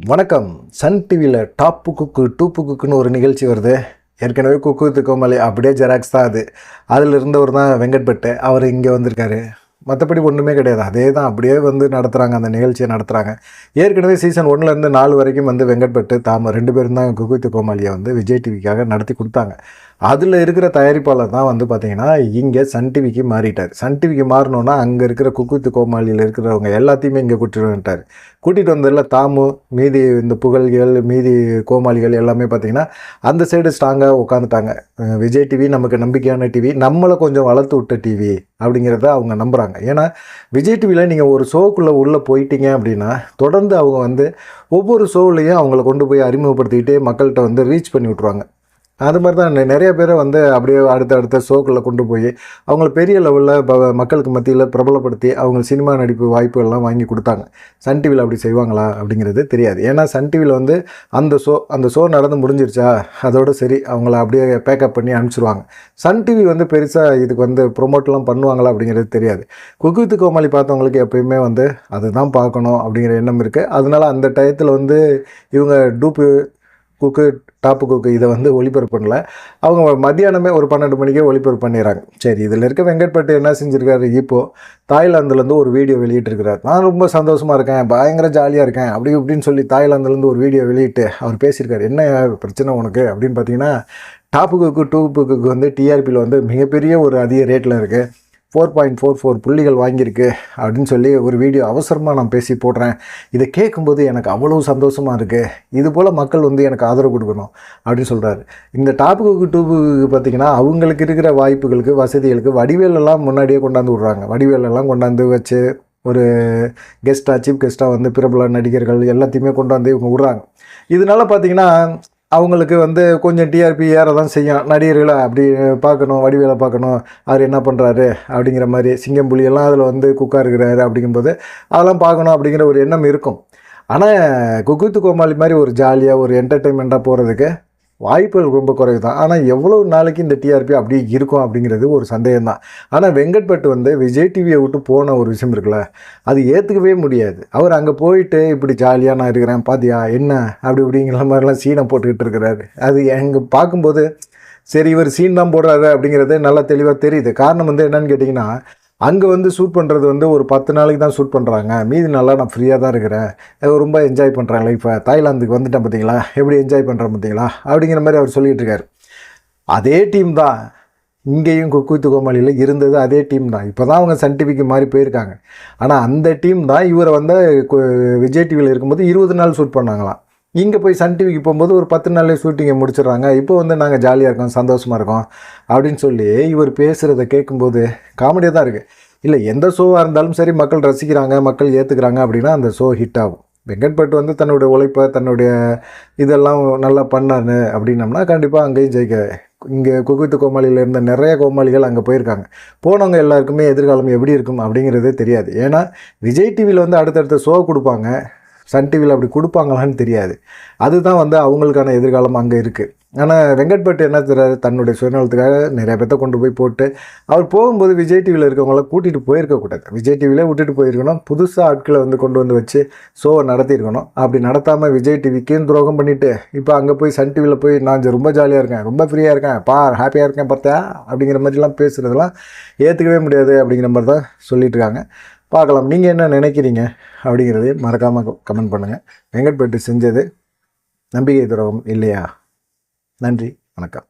வணக்கம். சன் டிவியில் டாப்பு குக்கு டூப்பு குக்குன்னு ஒரு நிகழ்ச்சி வருது. ஏற்கனவே குக்கு வித் கோமாளி அப்படியே ஜெராக்ஸ் தான் அது. அதில் இருந்தவர் தான் வெங்கட்பட்டு. அவர் இங்கே வந்திருக்காரு. மற்றபடி ஒன்றுமே கிடையாது. அதே தான் அப்படியே வந்து நடத்துகிறாங்க, அந்த நிகழ்ச்சியை நடத்துகிறாங்க. ஏற்கனவே சீசன் 1லேருந்து 4 வரைக்கும் வந்து வெங்கட்பட்டு தாம 2 பேரும் தான் குக்கு வித் கோமாளியை வந்து விஜய் டிவிக்காக நடத்தி கொடுத்தாங்க. அதில் இருக்கிற தயாரிப்பாளர் தான் வந்து பார்த்திங்கன்னா இங்கே சன் டிவிக்கு மாறிட்டார். சன் டிவிக்கு மாறினோன்னா அங்கே இருக்கிற குக்கு வித் கோமாளியில் இருக்கிறவங்க எல்லாத்தையுமே இங்கே கூட்டிகிட்டு வந்துட்டார். கூட்டிகிட்டு வந்ததில் தாமு மீதி இந்த புகழ்கள் மீதி கோமாளிகள் எல்லாமே பார்த்திங்கன்னா அந்த சைடு ஸ்ட்ராங்காக உட்காந்துட்டாங்க. விஜய் டிவி நமக்கு நம்பிக்கையான டிவி, நம்மளை கொஞ்சம் வளர்த்து விட்ட டிவி அப்படிங்கிறத அவங்க நம்புகிறாங்க. ஏன்னா விஜய் டிவியில் நீங்கள் ஒரு ஷோக்குள்ளே உள்ளே போயிட்டீங்க அப்படின்னா தொடர்ந்து அவங்க வந்து ஒவ்வொரு ஷோவிலையும் அவங்கள கொண்டு போய் அறிமுகப்படுத்திக்கிட்டே மக்கள்கிட்ட வந்து ரீச் பண்ணி விட்ருவாங்க. அது மாதிரி தான் நிறைய பேரை வந்து அப்படியே அடுத்த ஷோக்களில் கொண்டு போய் அவங்கள பெரிய லெவலில் மக்களுக்கு மத்தியில் பிரபலப்படுத்தி அவங்க சினிமா நடிப்பு வாய்ப்புகள்லாம் வாங்கி கொடுத்தாங்க. சன் டிவியில் அப்படி செய்வாங்களா அப்படிங்கிறது தெரியாது. ஏன்னா சன் டிவியில் வந்து அந்த ஷோ நடந்து முடிஞ்சிருச்சா அதோட சரி அவங்கள அப்படியே பேக்கப் பண்ணி அனுப்பிச்சிடுவாங்க. சன் டிவி வந்து பெருசாக இதுக்கு வந்து ப்ரொமோட்லாம் பண்ணுவாங்களா அப்படிங்கிறது தெரியாது. குக்கு வித் கோமாளி பார்த்தவங்களுக்கு எப்பயுமே வந்து அதுதான் பார்க்கணும் அப்படிங்கிற எண்ணம் இருக்குது. அதனால அந்த டயத்தில் வந்து இவங்க குக்கு டாப்பு குக்கு இதை வந்து ஒளிபரப்பு பண்ணல. அவங்க மத்தியானமே ஒரு 12 மணிக்கே ஒளிபரப்பு பண்ணிடுறாங்க. சரி, இதில் இருக்க வெங்கட்பட்டு என்ன செஞ்சுருக்காரு, இப்போது தாய்லாந்துலேருந்து ஒரு வீடியோ வெளியிட்டிருக்கிறார். நான் ரொம்ப சந்தோஷமாக இருக்கேன், பயங்கர ஜாலியாக இருக்கேன் அப்படி இப்படின்னு சொல்லி தாய்லாந்துலேருந்து ஒரு வீடியோ வெளியிட்டு அவர் பேசியிருக்காரு. என்ன பிரச்சனை உனக்கு அப்படின்னு பார்த்தீங்கன்னா, டாப்பு குக்கு டூப்பு குக்கு வந்து டிஆர்பியில் வந்து மிகப்பெரிய ஒரு அதிக ரேட்டில் இருக்குது, 4.44 புள்ளிகள் வாங்கியிருக்கு அப்படின்னு சொல்லி ஒரு வீடியோ அவசரமாக நான் பேசி போடுறேன். இதை கேட்கும்போது எனக்கு அவ்வளோ சந்தோஷமாக இருக்குது. இது போல் மக்கள் வந்து எனக்கு ஆதரவு கொடுக்கணும் அப்படின்னு சொல்கிறாரு. இந்த டாப்புக்கு டூப்புக்கு பார்த்திங்கன்னா அவங்களுக்கு இருக்கிற வாய்ப்புகளுக்கு வசதிகளுக்கு வடிவேலெல்லாம் முன்னாடியே கொண்டாந்து விட்றாங்க. வடிவேலெல்லாம் கொண்டாந்து வச்சு ஒரு சீஃப் கெஸ்ட்டாக வந்து பிரபல நடிகர்கள் எல்லாத்தையுமே கொண்டாந்து இவங்க விட்றாங்க. இதனால் பார்த்திங்கன்னா அவங்களுக்கு வந்து கொஞ்சம் டிஆர்பி ஏற தான் செய்யும். நடிகர்களை அப்படி பார்க்கணும், வடிவேலை பார்க்கணும், அவர் என்ன பண்ணுறாரு அப்படிங்கிற மாதிரி, சிங்கம் புலியெல்லாம் அதில் வந்து குக்காக இருக்கிறாரு அப்படிங்கும்போது அதெல்லாம் பார்க்கணும் அப்படிங்கிற ஒரு எண்ணம் இருக்கும். ஆனால் குக்கு வித் கோமாளி மாதிரி ஒரு ஜாலியாக ஒரு என்டர்டெயின்மெண்ட்டாக போகிறதுக்கு வாய்ப்புகள் ரொம்ப குறைவு தான். ஆனால் எவ்வளோ நாளைக்கு இந்த டிஆர்பி அப்படி இருக்கும் அப்படிங்கிறது ஒரு சந்தேகம் தான். ஆனால் வெங்கட்பட்டு வந்து விஜய் டிவியை விட்டு போன ஒரு விஷயம் இருக்குல்ல, அது ஏற்றுக்கவே முடியாது. அவர் அங்கே போயிட்டு இப்படி ஜாலியாக நான் இருக்கிறேன் பாத்தியா என்ன அப்படி இப்படிங்கிற மாதிரிலாம் சீனை போட்டுக்கிட்டு இருக்கிறாரு. அது எங்கே பார்க்கும்போது சரி இவர் சீன் தான் போடுறாரு அப்படிங்கிறது நல்லா தெளிவாக தெரியுது. காரணம் வந்து என்னன்னு கேட்டிங்கன்னா, அங்கே வந்து ஷூட் பண்ணுறது வந்து ஒரு 10 நாளைக்கு தான் ஷூட் பண்ணுறாங்க. மீதி நல்லா நான் ஃப்ரீயாக தான் இருக்கிறேன், ரொம்ப என்ஜாய் பண்ணுறேன் லைஃப்பை, தாய்லாந்துக்கு வந்துட்டேன் பார்த்தீங்களா, எப்படி என்ஜாய் பண்ணுறேன் பார்த்தீங்களா அப்படிங்கிற மாதிரி அவர் சொல்லிகிட்டு இருக்கார். அதே டீம் தான் இங்கேயும் குக்கு வித் கோமாளியில் இருந்தது, அதே டீம் தான். இப்போ தான் அவங்க சன் டிவிக்கு மாறி போயிருக்காங்க. ஆனால் அந்த டீம் தான் இவரை வந்து விஜய் டிவியில் இருக்கும்போது 20 நாள் ஷூட் பண்ணாங்களாம். இங்கே போய் சன் டிவிக்கு போகும்போது ஒரு 10 நாள்லேயே ஷூட்டிங்கை முடிச்சிடுறாங்க. இப்போ வந்து நாங்கள் ஜாலியாக இருக்கோம், சந்தோஷமாக இருக்கோம் அப்படின்னு சொல்லி இவர் பேசுகிறத கேட்கும்போது காமெடியாக தான் இருக்குது. இல்லை, எந்த ஷோவாக இருந்தாலும் சரி மக்கள் ரசிக்கிறாங்க, மக்கள் ஏற்றுக்கிறாங்க அப்படின்னா அந்த ஷோ ஹிட் ஆகும். வெங்கட்பட்டு வந்து தன்னுடைய உழைப்பை தன்னுடைய இதெல்லாம் நல்லா பண்ணாரு அப்படின்னம்னா கண்டிப்பாக அங்கேயும் ஜெயிக்க. இங்கே குக்கு வித் கோமாளியில் இருந்த நிறைய கோமாளிகள் அங்கே போயிருக்காங்க. போனவங்க எல்லாருக்குமே எதிர்காலம் எப்படி இருக்கும் அப்படிங்கிறதே தெரியாது. ஏன்னா விஜய் டிவியில் வந்து அடுத்தடுத்த ஷோ கொடுப்பாங்க, சன் டிவியில் அப்படி கொடுப்பாங்களான்னு தெரியாது. அதுதான் வந்து அவங்களுக்கான எதிர்காலம் அங்கே இருக்குது. ஆனால் வெங்கட்பட்டு என்ன தர்றாரு, தன்னுடைய சுயநலத்துக்காக நிறைய பேர்த்த கொண்டு போய் போட்டு அவர் போகும்போது விஜய் டிவியில் இருக்கவங்கள கூட்டிகிட்டு போயிருக்கக்கூடாது. விஜய் டிவியிலே விட்டுட்டு போயிருக்கணும். புதுசாக ஆட்களை வந்து கொண்டு வந்து வச்சு ஷோவை நடத்தியிருக்கணும். அப்படி நடத்தாமல் விஜய் டிவிக்கும் துரோகம் பண்ணிவிட்டு இப்போ அங்கே போய் சன் டிவியில் போய் நான் ரொம்ப ஜாலியாக இருக்கேன், ரொம்ப ஃப்ரீயாக இருக்கேன், ஹாப்பியாக இருக்கேன் பார்த்தியா அப்படிங்கிற மாதிரிலாம் பேசுகிறதெல்லாம் ஏற்றுக்கவே முடியாது அப்படிங்கிற மாதிரி தான் சொல்லிட்டு இருக்காங்க. பார்க்கலாம் நீங்கள் என்ன நினைக்கிறீங்க அப்படிங்கிறதையும் மறக்காமல் கமெண்ட் பண்ணுங்கள். வெங்கட்பட்டு செஞ்சது நம்பிக்கை துரோகம் இல்லையா? நன்றி, வணக்கம்.